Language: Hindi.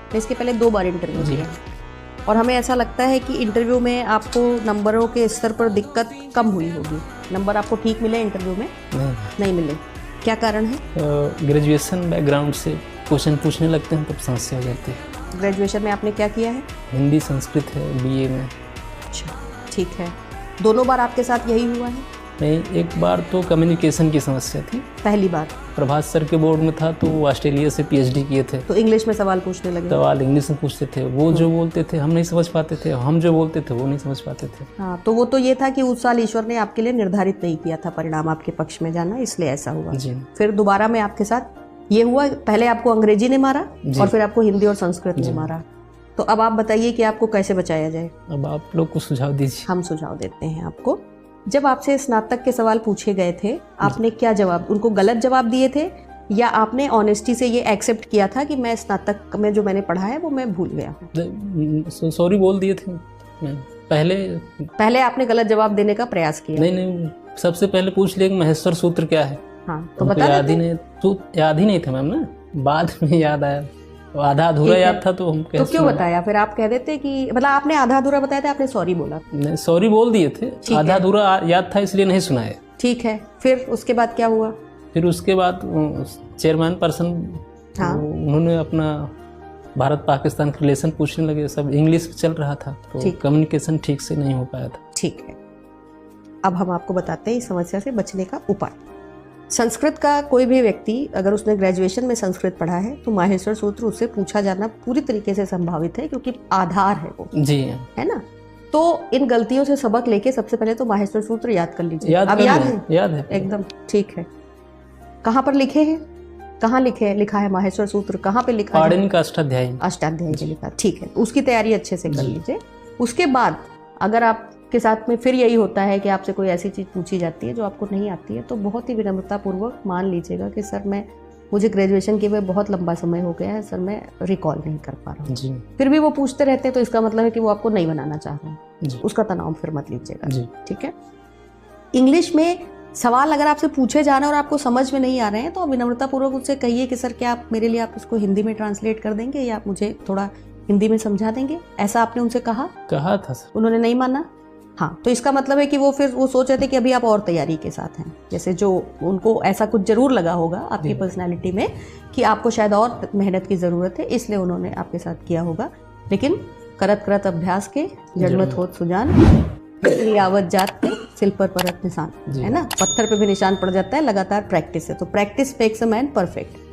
मैं इसके पहले 2 बार इंटरव्यू दिया है और हमें ऐसा लगता है कि इंटरव्यू में आपको नंबरों के स्तर पर दिक्कत कम हुई होगी। नंबर आपको ठीक मिले इंटरव्यू में? नहीं मिले। क्या कारण है? ग्रेजुएशन बैकग्राउंड से क्वेश्चन पूछने लगते हैं तब समस्या हो जाती है। ग्रेजुएशन में आपने क्या किया है? हिंदी संस्कृत है बीए में। अच्छा, ठीक है। दोनों बार आपके साथ यही हुआ है? नहीं, एक बार तो कम्युनिकेशन की समस्या थी। पहली बार प्रभात सर के बोर्ड में था तो वो ऑस्ट्रेलिया से पीएचडी किए थे, तो इंग्लिश में सवाल पूछने लगे। सवाल इंग्लिश में पूछते थे, वो जो बोलते थे हम नहीं समझ पाते थे, हम जो बोलते थे वो नहीं समझ पाते थे। हाँ, तो वो तो ये था कि उस साल ईश्वर ने आपके लिए निर्धारित नहीं किया था परिणाम आपके पक्ष में जाना, इसलिए ऐसा हुआ। जी। फिर दोबारा में आपके साथ ये हुआ, पहले आपको अंग्रेजी ने मारा और फिर आपको हिंदी और संस्कृत ने मारा। तो अब आप बताइए कि आपको कैसे बचाया जाए। अब आप लोग को सुझाव दीजिए। हम सुझाव देते हैं आपको। जब आपसे स्नातक के सवाल पूछे गए थे, आपने क्या जवाब, उनको गलत जवाब दिए थे या आपने ऑनेस्टी से ये एक्सेप्ट किया था कि मैं स्नातक में जो मैंने पढ़ा है वो मैं भूल गया हूँ? सॉरी बोल दिए थे। पहले आपने गलत जवाब देने का प्रयास किया? नहीं, सबसे पहले पूछ लिया कि महेश्वर सूत्र क्या है। हाँ, तो बता याद ही नहीं था मैम ना, बाद में याद आया, आधा अधूरा याद था तो हम तो क्यों बताया? फिर आप कह देते कि मतलब आपने आधा अधूरा बताया था, आपने सॉरी बोला। नहीं, सॉरी बोल दिए थे, आधा अधूरा याद था इसलिए नहीं सुनाए। ठीक है, फिर उसके बाद क्या हुआ? फिर उसके बाद चेयरमैन पर्सन उन्होंने अपना भारत पाकिस्तान के रिलेशन पूछने लगे, सब इंग्लिश चल रहा था तो कम्युनिकेशन ठीक से नहीं हो पाया था। ठीक है, अब हम आपको बताते हैं इस समस्या से बचने का उपाय। संस्कृत का कोई भी व्यक्ति अगर उसने ग्रेजुएशन में संस्कृत पढ़ा है तो माहेश्वर सूत्र उससे पूछा जाना पूरी तरीके से संभावित है, क्योंकि आधार है वो। जी है ना। तो इन गलतियों से सबक लेके सबसे पहले तो माहेश्वर सूत्र याद कर लीजिए। अब याद है एकदम? ठीक है। कहाँ पर लिखे हैं? कहाँ लिखा है माहेश्वर सूत्र? कहाँ पे लिखा है? पाणिनि का अष्टाध्यायी में लिखा। ठीक है, उसकी तैयारी अच्छे से कर लीजिए। उसके बाद अगर आप के साथ में फिर यही होता है कि आपसे कोई ऐसी चीज़ पूछी जाती है जो आपको नहीं आती है, तो बहुत ही विनम्रतापूर्वक मान लीजिएगा कि सर मुझे ग्रेजुएशन किए हुए बहुत लंबा समय हो गया है सर, मैं रिकॉल नहीं कर पा रहा हूँ। फिर भी वो पूछते रहते हैं तो इसका मतलब है कि वो आपको नहीं बनाना चाह रहे हैं। उसका तनाव फिर मत लीजिएगा। ठीक है। इंग्लिश में सवाल अगर आपसे पूछे जा रहे हैं और आपको समझ में नहीं आ रहे हैं तो विनम्रतापूर्वक उससे कहिए कि सर क्या आप मेरे लिए आप इसको हिंदी में ट्रांसलेट कर देंगे या आप मुझे थोड़ा हिंदी में समझा देंगे? ऐसा आपने उनसे कहा था सर, उन्होंने नहीं माना। हाँ, तो इसका मतलब है कि वो सोच रहे थे कि अभी आप और तैयारी के साथ हैं, जैसे जो उनको ऐसा कुछ जरूर लगा होगा आपकी पर्सनालिटी में कि आपको शायद और मेहनत की ज़रूरत है, इसलिए उन्होंने आपके साथ किया होगा। लेकिन करत करत अभ्यास के जड़मत होत सुजान, आवत जात के सिल पर परत निशान, है ना। पत्थर पे भी निशान पड़ जाता है लगातार प्रैक्टिस से। तो practice makes a man perfect.